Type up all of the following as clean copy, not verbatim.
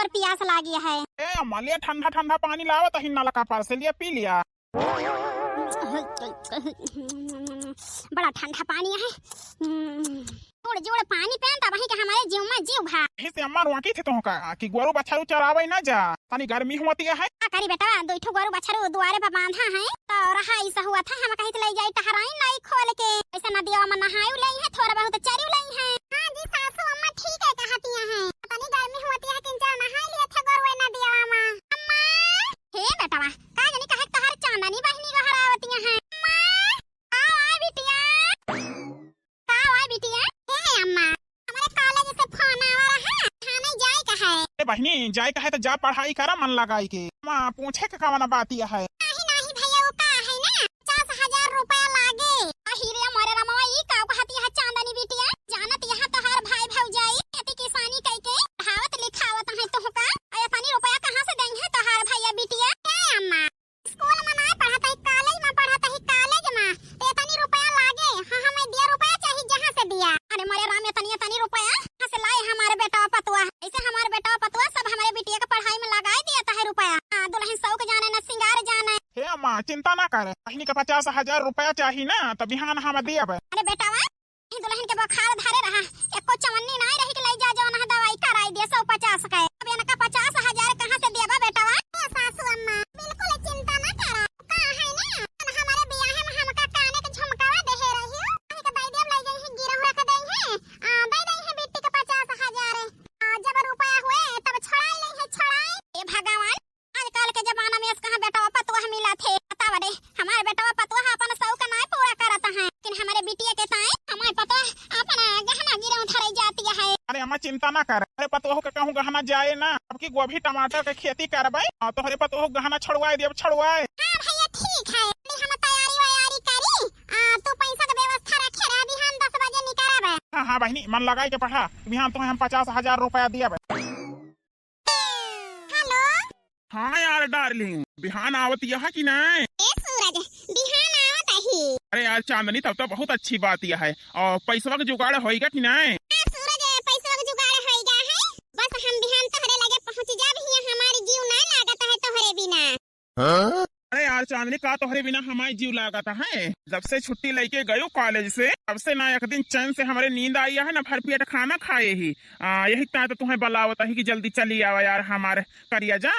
जोर प्यास लागी है। ए अम्मा लिया ठंडा ठंडा पानी लावा तो नल का पार से लिया पी लिया। बड़ा ठंडा पानी है। जोड़ जोड़ पानी पहनता वही के हमारे जीव में जीव भा। ऐसे अम्मा रुआकी थे तो का कि गोरू बछरू चरावे ना जा तनी गर्मी होती है। करी बेटा दोठो गोरू बछरू दुआरे पर बांधा है तो रहा ऐसा हुआ था हम कहीं ले जाई टहराई नहीं खोल के ऐसा नदिया में नहायु लई है थोड़ा बहुत चरियो लई है। हां जी सासू अम्मा ठीक है कहती है तनी गर्मी होती है तीन चार नहाई लिए थे गोरू नदिया में। अम्मा हे बेटा का जानी कहे तहर चांदनी बहिनी गहरावती है। अम्मा आओ आ बिटिया आओ आ बिटिया। हे अम्मा हमारे कॉलेज से फोन आ रहा है थाने जाए कहे। ए बहनी जाए कहे तो जा पढ़ाई करा मन लगाई के मां पूछे के कावना बात यह है। नहीं नहीं भैया वो का है ना 50,000 रुपया लागे हीरे मोरे रमवा ई का कहती है चांदनी बिटिया जानत यहां तो हर भाई भौजाई खेती किसानी कई के पढ़ावत लिखावत है तो का इतनी रुपया कहां से देंगे तो हर भैया बिटिया। ए अम्मा स्कूल में नहीं पढ़ाता है कॉलेज में पढ़ाता है कॉलेज में तो इतनी रुपया लागे। हां हमें दिया रुपया चाहिए जहां से दिया। अरे मोरे राम इतनी रुपया कहां से लाए हमारे बेटा पतुआ ऐसे हमारे बेटा पतुआ सब हमारे बिटिया के पढ़ाई में लगा दिया है रुपया। दुल्हन सौ के जाने न सिंगार जाने। हे अम्मा चिंता ना कर बहनी के 50,000 रुपया चाहिए ना तो बिहान हम दिया। अरे बेटा दुल्हन के बुखार धरे रहा एको चवन्नी नहीं रही के ले जा जो ना दवाई कराई दे 150 के अब इनका 50,000 कहां से देबा बेटा। सासू अम्मा बिल्कुल चिंता ना करा का है ना हमारे बियाह में हमका काने के झुमकावा देहे रही है के दई देव ले गई है गिरहुआ के दई है दई दई है बेटी के 50,000 जब रुपया हुए तब छड़ाई ले है छड़ाई। ए भगवान आजकल के जमाना में कहां बेटा पतुआ मिला थे बतावा दे हमारे बेटा पतुआ अपन सौ का नहीं पूरा करता है लेकिन हमारे बिटिया के ताए हमारे पतुआ अपन गहना गिरव धरे जाती है। अरे अम्मा चिंता ना कर अरे पतोह के कहूं गहना जाए ना अब की गोभी टमाटर के खेती करबे तो हरे पतोह गहना छड़वाए देब छड़वाए। हां भैया ठीक है हम तैयारी करी तू पैसा के व्यवस्था रखे रह हम 10 बजे निकलबे। हां हां बहनी मन लगाई के पढ़ा बिहान तो हम 50,000 रुपया दिया। हेलो हाँ यार डार्लिंग बिहान आवत यह कि नहीं। ए सूरज बिहान आवत ही। अरे यार चांदनी तब तो बहुत अच्छी बात यह है और पैसा का जुगाड़ होएगा कि नहीं। सूरज पैसा का जुगाड़ होएगा है बस हम बिहान तोहरे लगे पहुंच जाब ही हमारी जीव ना लागत है तोहरे बिना। अरे यार चांदनी का तोहरे बिना हमारी जीव लागत है जब से छुट्टी लेके गयो कॉलेज से तब से ना एक दिन चैन से हमारे नींद आई है ना भर पेट खाना खाए ही यही तो तुम्हें बलावत है कि जल्दी चली आओ यार हमारे करिया जा।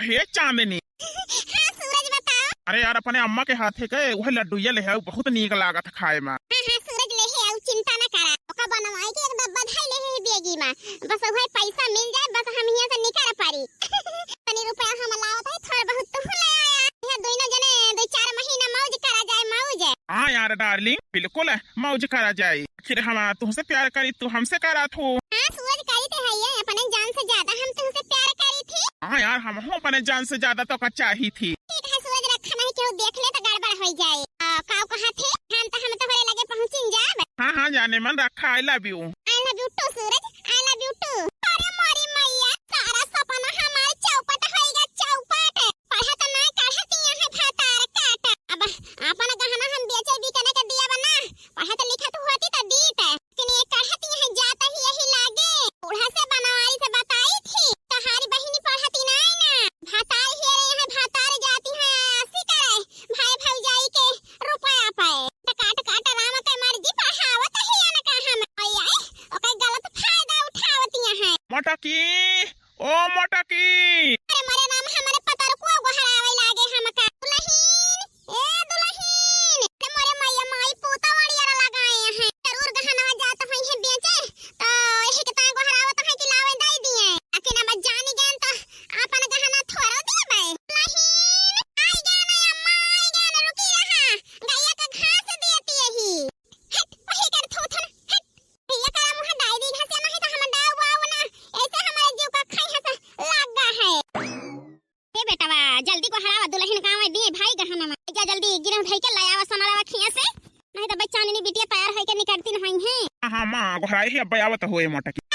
हे चांदनी हाँ सूरज बताओ। अरे यार अपने अम्मा के हाथे के वह लड्डूया ले है बहुत नीक लागत खाए में। हाँ सूरज ले है चिंता ना करा ओका बनवाई के एक डब्बा धाई ले है बेगी में बस वही पैसा मिल जाए बस हम यहां से निकल पारी। तनी रुपया हम लावत है थोड़ा बहुत तू ले आया यहां दोनों जने 2-4 महीना मौज करा जाए मौज। हाँ यार डार्लिंग बिल्कुल मौज करा जाए फिर हम तुमसे प्यार करी तू हमसे करा थू। हाँ सूरज करी तो है ये अपने जान से ज्यादा हम तुमसे प्यार करी थी। हाँ यार हम अपने जान से ज्यादा तो का चाहिए थी। ठीक है सूरज रखा नहीं क्यों देख ले तो गड़बड़ हो जाए। काऊ कहां थे हम तोहरे लगे पहुंचिन जाब। हाँ हाँ जाने मन रखा I love you too Suraj I love you too. अरे मोरी मैया सारा सपना हमारे चौपट होएगा चौपट पढ़ा तो नहीं कहती है भातार काट अब अपन गहना हम बेचे बिकने के दिया बना पढ़ा तो लिखा तो होती तो दीत लेकिन ये कहती है जाता ही यही लागे बूढ़ा से बनवाई से बताई थी तुम्हारी बहिनी पढ़ती नहीं ना भातार ही है भातार जाती है आसी करे भाई भौजाई के रुपया पाए काट काट राम के मर्जी पढ़ावत ही न कहा हम नहीं तो बच्चा ने बिटिया तैयार होके निकलती नहीं है। हाँ माँ घराई ही अब आवत हुए मटकी।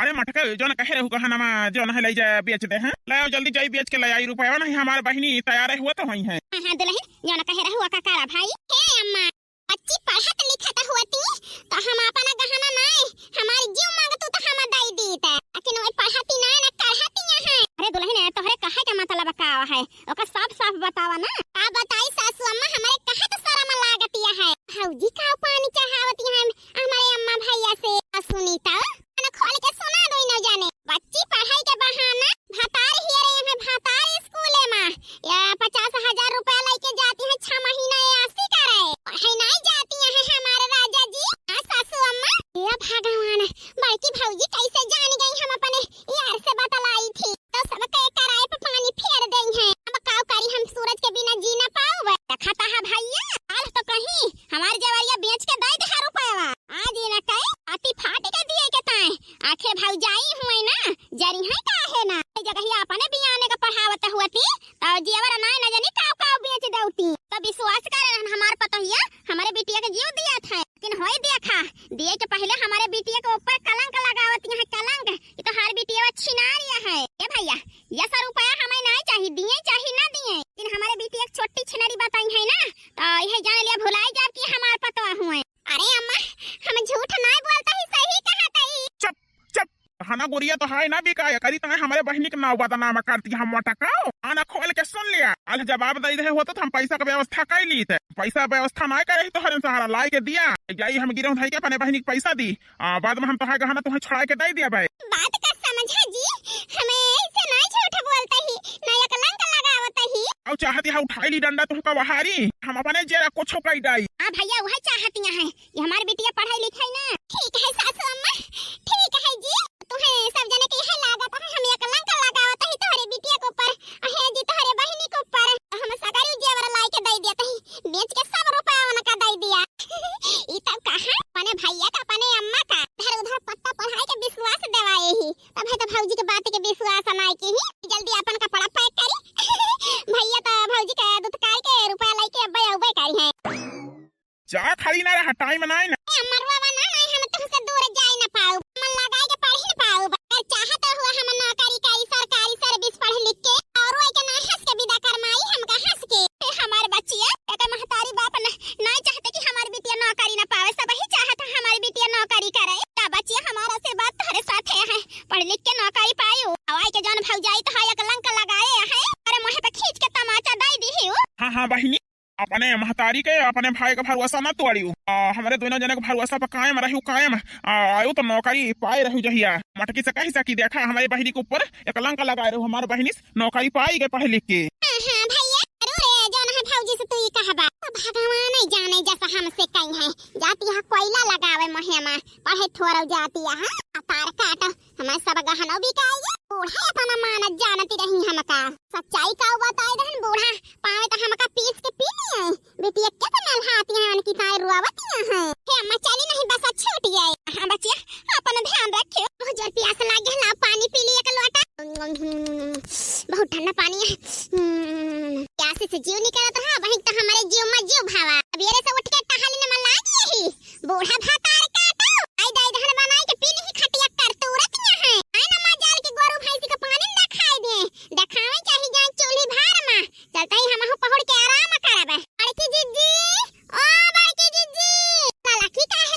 अरे मटका जो न कहे रहू कहना माँ जो न ले जाए बेच दे हैं, ले आओ जल्दी जाई बेच के ले आई रुपया नहीं हमारे बहनी तैयार हुआ तो हुई है। हाँ दुल्हन जो न कहे रहू काकारा भाई हे अम्मा बच्ची पढ़त लिखत होती तो हम अपना गहना नहीं हमारी जीव मांगतू तो हम दई दीता, लेकिन वो पढ़ती नहीं न कहती है। अरे दुल्हन तोहरे कहे का मतलब का है ओका साफ साफ बतावा ना। का बताई सासू अम्मा हमारे कहे तो शर्म लागतिया है। हौजी का पानी चढ़ावती है हमारे अम्मा भैया से। सुनीता ना खोल के सुना दो न जाने बच्ची पढ़ाई के बहाना भातार ही रहे हैं भातार स्कूल में या 50,000 रुपया लेके जाती है 6 महीना ऐसी करे पढ़ाई नहीं जाती है हमारे राजा जी। सासू अम्मा ये भगवान बड़की भौजी कैसे जान गई हम अपने यार से बतलाई थी तो सब के कराए पे पानी फेर देई है। अब काऊ करी हम सूरज के बिना जी ना पाओ। देखता है भैया आज तो कहीं हमारे जवारिया बेच के दे दे रुपया आज ये ना कहे आती फाट के दिए के ताए आखिर भौजाई हुए ना जरी है काहे ना जगह ही अपने बियाने का पढ़ावत हुआती तो जेवर ना न जानी काऊ काऊ बेच देउती तो विश्वास कर हमार पतोहिया हमारे बिटिया के जीव दिया था, लेकिन होई देखा दिए के पहले हमारे बिटिया के ऊपर कलंक लगावती है कलंक ये तो हर बिटिया छिनारिया है। ए भैया ये सर रुपया हमें नहीं चाहिए दिए चाहिए ना दिए, लेकिन हमारे बिटिया एक छोटी छिनारी बताई है ना तो यह जान लिया भुलाई जाब कि हमार पतवा हुए। अरे अम्मा हम झूठ नहीं बोलता ही सही कहा कही। चुप चुप खाना गोरिया तो है ना बिकाया करी तो हमारे बहनी के नाव बदनाम करती हम मटकाओ आना खोल के सुन लिया। आज जवाब दे रहे होते तो हम पैसा का व्यवस्था कर ली थे, पैसा व्यवस्था नहीं करे तो हर सहारा लाई के दिया जाई हम गिरौन है के अपने बहनी के पैसा दी बाद में हम तो है गहना तुम्हें छुड़ा के दे दिया भाई। बात का समझा जी हमें ऐसे नहीं झूठ बोलता ही ना एक कलंक लगावत ही और चाहती है उठाई ली डंडा तुमका वहारी हम अपने जेरा कुछ कई डाई। हां भैया वही चाहती है ये हमारी बिटिया पढ़ाई लिखाई ना। ठीक है सासू अम्मा ठीक है जी तुम्हें सब जने के यह लागत है हम एक कलंक लगावत ही तोहरे बिटिया के ऊपर है जी तोहरे बहिनी के ऊपर हम सगाई जेवर लाई के दे देते ही बेच के सब रुपया उनका दे दिया। ई तब कहां अपने भैया का अपने अम्मा का इधर उधर पत्ता पढ़ाई के विश्वास देवाए ही तब है तो भौजी के बात के विश्वास नहीं की ही जल्दी अपन कपड़ा पैक करी भैया तो भौजी का दूध कार के रुपया लेके अब्बे अब्बे करी है जा खाली ना रहा टाइम नहीं ना मरवा बना नहीं हम तुमसे दूर जाई ना पाऊ मन लगाई के पढ़ ही पाऊ अगर चाहत हुआ हम नौकरी करी सरकारी सर्विस पढ़ लिख के और ओए के ना हंस के विदा करमाई हम का हंस के हमारे बच्चिया एक महतारी बाप नहीं चाहते कि हमारी बिटिया नौकरी ना पावे सब ही चाहता हमारी बिटिया नौकरी करे ता बच्चिया हमारा से बात तुम्हारे साथ है पढ़ लिख के नौकरी पायो आवाई के जान भौजाई तो है कलंक लगाए है अरे मोहे पे खींच के तमाचा दई दी ही। हाँ बहिनी अपने महतारी के अपने भाई का भरोसा न तोड़ियो हमारे दोनों जने के भरोसा पर कायम रही कायम आयो तो नौकरी पाए रही जहिया मटकी से कही सकी देखा हमारी बहनी के ऊपर एक कलंक लगाए रहो हमारे बहनी नौकरी पाई गए पढ़ लिख के। हां भैया रे जान है भौजी से तू ही कहबा भगवान नहीं जाने जैसा हमसे कहीं है जाती है कोयला लगावे महिमा पढ़े थोड़ा जाती है तार काट हमारे सब गहना बिकाए बूढ़ा अपना मानत जानती रही हमका सच्चाई का बताए रहन बूढ़ा पावे तो हमका पीस के पी लिए बेटी के तो नलहाती है उनकी ताई रुआवती है हे अम्मा चली नहीं बस छूट गई। हां बच्चिया अपन ध्यान रखियो बहुत जोर प्यास लागे ला पानी पी लिए एक लोटा बहुत ठंडा पानी है प्यास से जीव निकलत रहा वही तो हमारे जीव में जीव भावा अबेरे से उठ के टहली ने मन लागी ही बूढ़ा भातार काटो आई दाई धन बनाई के पी नहीं खटिया कर तुरत है आई ना मां जाल के गोरू भैंसी का पानी ना खाए दे देखावे चाहे जान चूल्ही भार में चलते ही हम पहुंच के आराम करबे। बड़की जीजी ओ बड़की जीजी काला की काहे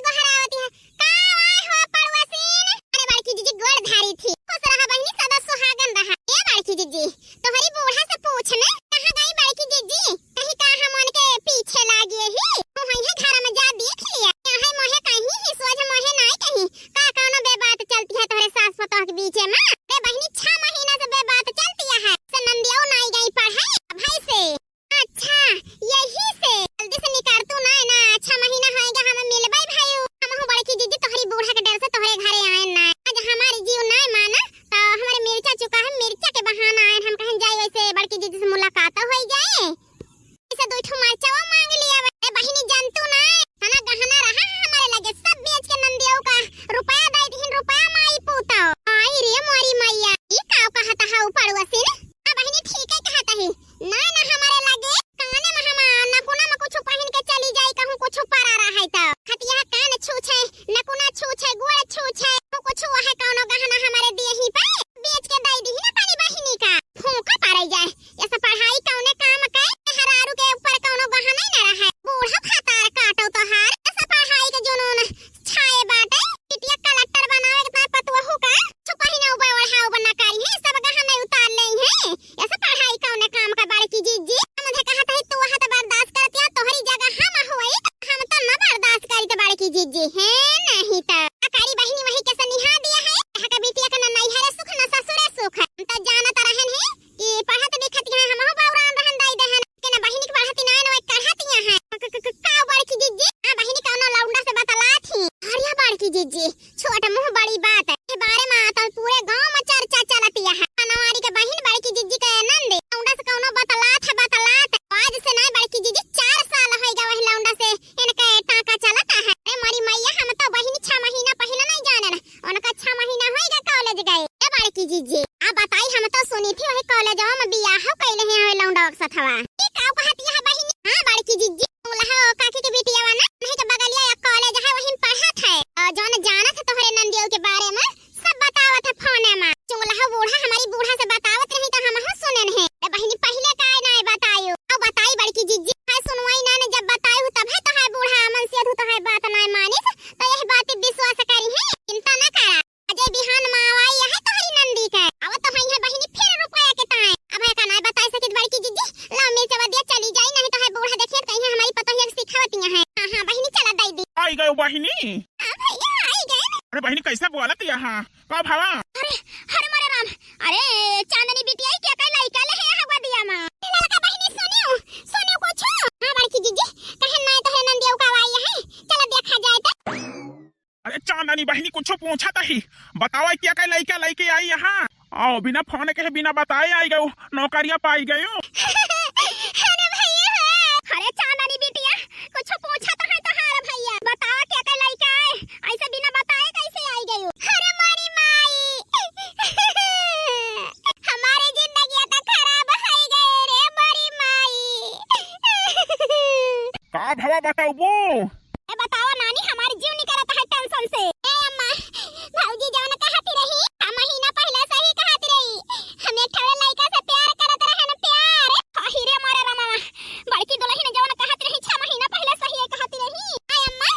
बड़की जीजी है नहीं तो अकारी बहिनी वही के सनिहा दिया है कहा का बिटिया का नहीं है सुख न ससुरे सुख तो जानत रहन है कि पढ़त लिखत है हम बावरान रहन दाई दहन के ना बहिनी के पढ़ती ना नो कहतिया है का बड़की जीजी आ बहिनी कौनो लौंडा से बतला थी हरिया बड़की जीजी छोट मुंह बड़ी बात है के बारे में तो पूरे गांव में चर्चा चलती है नवारी के बहिन बड़की जीजी के नंद लौंडा से कौनो बतला आज से नहीं बड़की जीजी 4 साल होइगा वही लौंडा से इनके टाका चलता है अरे मरी मैया हम तो बहिनी 6 महीना पहले नहीं जाने ना उनका 6 महीना होइगा कॉलेज गए ए बड़की जीजी आ बताई हम तो सुनी थी वही कॉलेज में बियाह कइले हैं लौंडा के साथवा की का कहती है बहिनी हां बड़की जीजी लहा काकी के बेटिया वाला नहीं के बगलिया कॉलेज है वही पढ़त है जौन जानत है तोहरे नंदियों के बारे में सब बतावत है फोन में चुंगला बूढ़ा हमारी बूढ़ा से बतावत रही तो हम सुनन है ए बहिनी पहले काहे नहीं बतायो अब बताई बड़की जीजी है सुनवाई ना ने जब बतायो तब है तो है बूढ़ा मन से तो है बात नहीं मानिस तो यही बात विश्वास करी है चिंता न करा अजय बिहान मावाई है तोहरी नंदी के अब तो है बहिनी फिर रुपया के ताए अब है का नहीं बता सकित बड़की जीजी ला मिल से वदिया चली जाई नहीं तो है बूढ़ा देखिए कहीं हमारी पता है सिखावतियां है हां बहिनी चला दई दी आई गयो बहिनी हां भैया आई गए अरे बहिनी कैसे बोलत यहाँ का भावा अरे हरे मरे राम अरे चांदनी बिटिया क्या कह लइका ले है हवा दिया मां लड़का बहिनी सोनियो कुछ हां बड़की जीजी कहन नहीं तो है नंदियो का आई है चलो देखा जाए तो अरे चांदनी बहिनी कुछ पूछा ही बताओ क्या कह लइका लेके आई यहाँ आओ बिना फोन के बिना बताए आई गयो नौकरियां पाई गयो अरे भैया अरे चांदनी बिटिया कुछ पूछा तो है तोहार भैया बताओ क्या कह लइका है ऐसे बिना बताए कैसे आई गयो अरे मारी माई हमारी जिंदगी तो खराब हो गई रे मारी माई का भावा बताओ वो ए बताओ नानी हमारी जीव निकलता है टेंशन से ए अम्मा भौजी जवन कहती रही आ महीना पहले से ही कहती रही हम एक ठोरे लइका से प्यार करत रहे न प्यार हीरे मारे रामा बड़की दुल्हन जवन कहती रही 6 महीना पहले से ही कहती रही आ अम्मा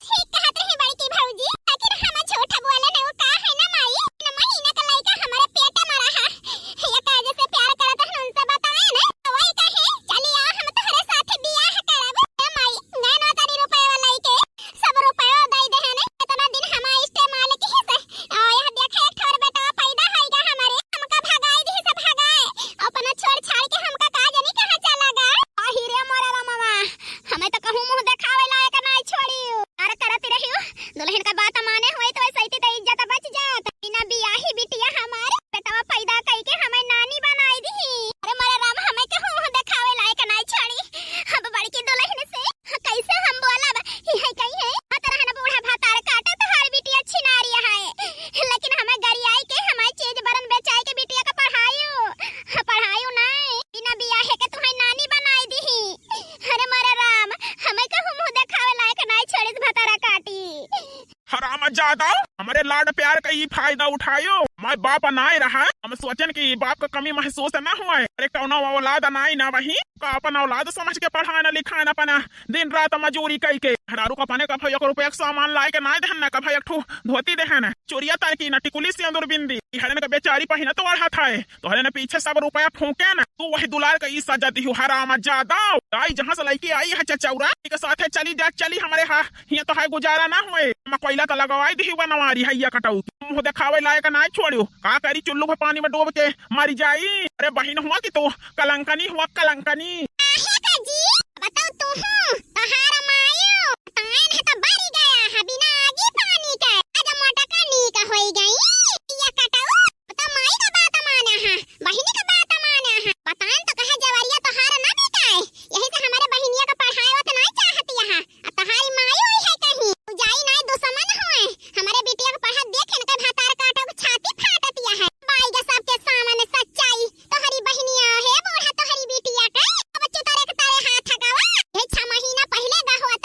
ठीक कहती रही बड़की भौजी लेकिन हम झूठ बोले न वो का है ना माई न महीना का लइका हमारे पेट में रहा ये काजे से प्यार करत है उनसे बताए ना तो वही कहे चलिए हम तोहरे साथे बियाह करब ए माई नैनो तारी रुपए वाला के सब रुपया दई दे है इतना दिन हम इस्तेमाल की से यह देखे एक ठोर बेटा पैदा होइगा हमारे हमका भगाई दी से भगाए अपना छोड़ छाड़ के हमका का जानी कहां चला गया आ हीरे मोरा रामा हमें तो कहूं मुंह दिखावे लायक नहीं छोड़ी अरे करती रही दुल्हन का बात माने होई तो सही तो इज्जत बच जात बिना बियाही बिटिया हमारे बेटा पैदा कई के हमें नानी बनाई दी अरे मोरा राम हमें कहूं मुंह दिखावे लायक नहीं छोड़ी अब बड़की दुल्हन से कैसे हम बोलब है कहीं है तरह न बूढ़ा भातार काटे तो हर बिटिया छिनारिया है लेकिन हमें गरियाई के हमारी चीज बरन बेचाई के बिटिया का पढ़ायो नहीं बिना बियाहे के तुम्हें नानी बनाई दी अरे मारे राम हमें कहूं मुंह दिखावे लायक नहीं छोड़ी भातारा काटी हराम ज्यादा हमारे लाड प्यार का ही फायदा उठायो मैं बाप अनाए रहा हम सोचन कि बाप का कमी महसूस ना हुआ अरे कौन औलाद अनाई ना वही का अपन औलाद समझ के पढ़ाना लिखाना अपना दिन रात मजूरी कई के हरारू का पाने का भाई 1 रुपया सामान लाए के ना देहन का भाई एक ठो धोती देहन चोरिया तार की ना टिकुली से अंदर बिंदी हरन का बेचारी पहिना तो अढ़ा था तो हरन पीछे सब रुपया फूके ना तू वही दुलार का ई सजा दी हराम ज्यादा आई जहां से लड़की आई है चचौरा के साथ चली हमारे यहाँ तो है गुजारा ना हुए कोयला तो लगवाई दी बनवारी है कटाऊ मुंह दिखावे लायक ना छोड़ियो का करी चुल्लू में पानी में डूब के मर जाई अरे बहिन हुआ कि तो कलंकनी हुआ कलंकनी बताओ तू तहारा मायो तान है तो बरी गया है बिना आगे पानी के आज मोटा कनी का होई गई या कटाऊ तो माई का बात माना है बहिनी का बात माना है बतान तो कहे जवरिया तहारा ना बेटाए यही से हमारे बहिनिया का पढ़ाई नहीं चाहती है तहारी माई हुई है कहीं जाई नहीं दुश्मन हुए हमारे बेटिया का पढ़ा देखे न के भातार काटा को छाती फाटतिया है बाई का सबके सामने सच्चाई तोहरी बहिनिया है बूढ़ा तोहरी बेटिया का बच्चों तारे के तारे हाथ लगावा ये 6 महीना पहले गा हुआ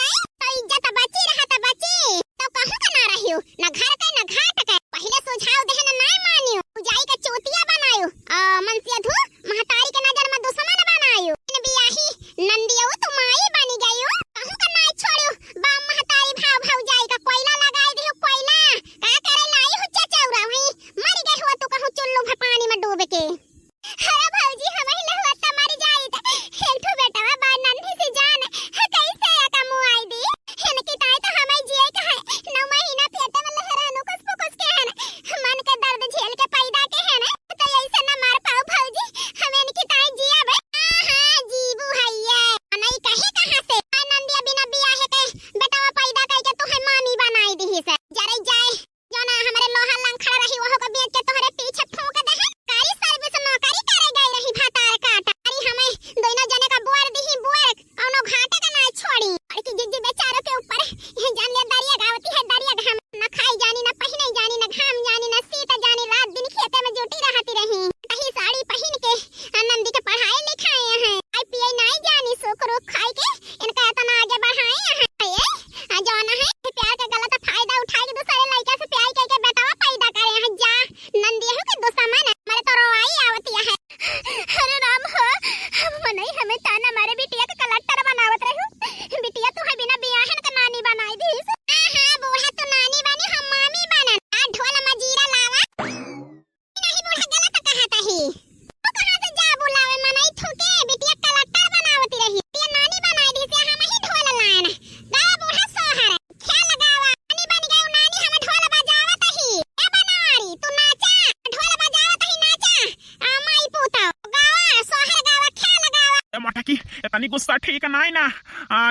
इतनी गुस्सा ठीक नहीं ना।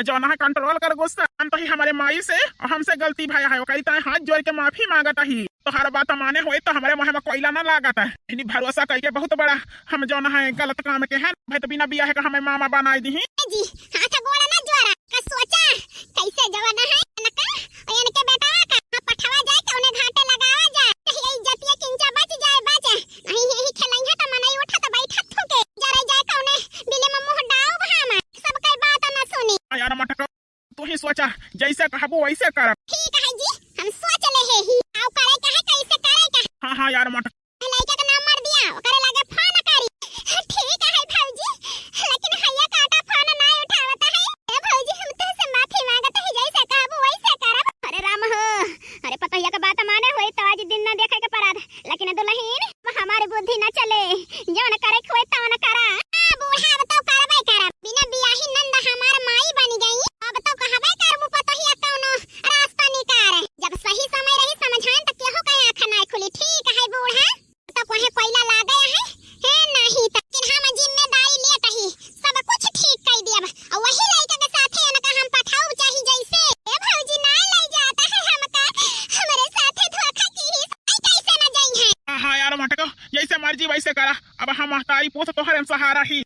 जो ना कंट्रोल कर गुस्सा तो ही हमारे माई से और हमसे गलती भाई है कही तो हाथ जोड़ के माफी मांगता ही तो हर बात माने हुए तो हमारे मुँह में कोयला ना लागता है। इन्हीं भरोसा करके बहुत बड़ा हम जो ना है गलत काम के हैं भाई तो बिना बिया है हमें मामा बनाई दी जी। हाथ गोड़ा ना जोड़ा का सोचा कैसे जवाना है नका और इनके बेटा का पठवा जाए तो उन्हें घाटे लगावा जाए यही इज्जतिया किंचा बच जाए नहीं यही खेलैया तो मनई उठा तो बैठा थूके जरे जाए तो उन्हें बिले में मुंह डाव भामा सब कई बात ना सुनी। यार मटका तू ही सोचा जैसे कहबो वैसे कर। ठीक है जी हम सोच ले है ही आओ करे का है कैसे करे का। हाँ यार मटका लड़का का नाम मर दिया करे लगे फोन करी। ठीक है भौजी लेकिन हैया काटा फोन ना उठावता है। ए भौजी हम तो से माफी मांगत है जैसे कहबो वैसे करब। अरे राम हो अरे पतैया का बात माने होई तो आज दिन ना देखे के पराद लेकिन दुल्हन हमारी बुद्धि न चले जो न करे खोए तो न करा। बूढ़ा अब तो करबे करब बिना बियाही नंद हमार माई बन गई अब तो कहबे करबू पतैया कौनो रास्ता निकारे जब सही समय रही समझान तो केहो कहीं आंख ना खुली। ठीक है बूढ़ा तो कोहे कोयला ला गया है नहीं तो कि हम जिम्मेदारी लेत ही सब कुछ ठीक कर दियब और वही लड़का के साथे इनका हम पठाऊ चाही जैसे ए भौजी ना ले जाता है हमका हमारे साथे धोखा की ही कैसे न जाई है। हाँ यार मटका जैसे मर्जी वैसे करा अब हम महतारी पोत तोहरे सहारा ही